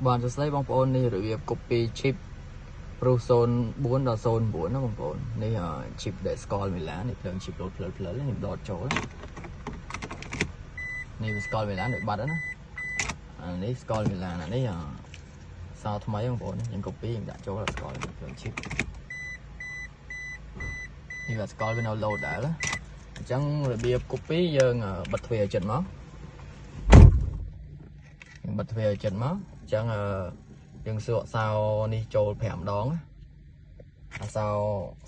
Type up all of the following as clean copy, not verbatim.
Bạn sẽ lấy bóng ôn này rồi copy chip pro zone 4 ដល់ 09 ណាបងប្អូននេះ chip ដែលស្គាល់ Milan នេះភ្លើង chip លោតផ្លិលនេះដកចូលនេះវាស្គាល់ Milan ដូចបាត់ណាអានេះស្គាល់ Milan អានេះសោថ្មីបងប្អូនខ្ញុំ copy ខ្ញុំដាក់ចូលស្គាល់ភ្លើង chip នេះវាស្គាល់វានៅ load ដែរអញ្ចឹងរបៀប copy យើងបិទទ្វារចិត្តមកបិទទ្វារចិត្តមកអញ្ចឹងយើងសួរអក្សរនេះចូល5ដងអក្សរ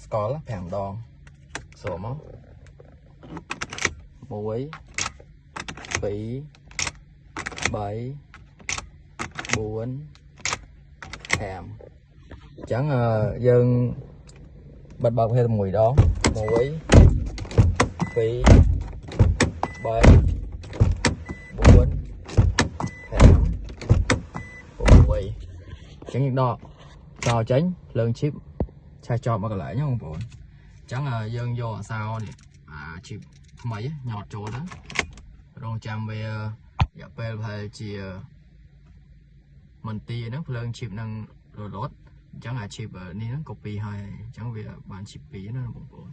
ស្គាល់5ដងសួរមក1 2 3 4 5អញ្ចឹងយើងបិទបើកវាមួយដង1 2 3 4 5 6 ចឹងយើងដកចោលចេញភ្លើង chip ឆេះចប់មកកន្លែងណាបងប្អូនអញ្ចឹងយើងយកអក្សរនេះchip ថ្មីញ៉ាត់ចូលទៅរងចាំវារយៈពេលប្រហែលជាមន្ទីរហ្នឹងភ្លើង chip នឹងរលត់អញ្ចឹងchip នេះហ្នឹង copy ហើយអញ្ចឹងវាបាន chip 2ណាបងប្អូន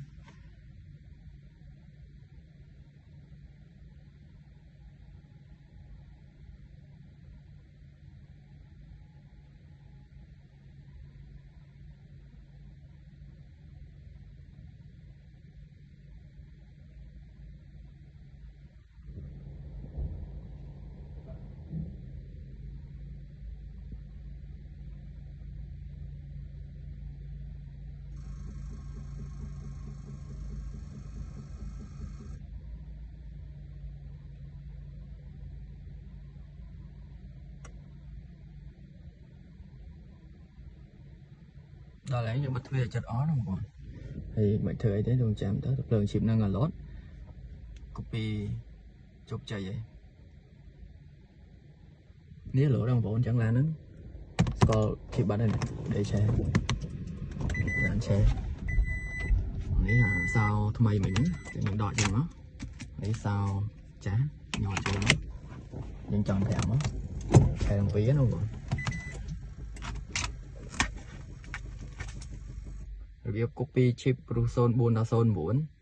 ដល់ហើយយើងបិទទ្វារចិត្តអស់ណាបងប្អូនហើយមិនធ្វើអីទេរងចាំទៅភ្លើង chip ហ្នឹងរលត់ copy ជោគជ័យហើយនេះលោបងប្អូនចឹងឡានហ្នឹងស្គាល់ chip បាត់ហើយដេឆេឡានឆេនេះសោថ្មីមិញយើងដកចេញមកនេះសោចាស់ញ៉ាត់ចូលមកយើងចង់5មកឆេទាំងពីរណាបងប្អូនរបៀប copy chip ព្រោះ04ដល់09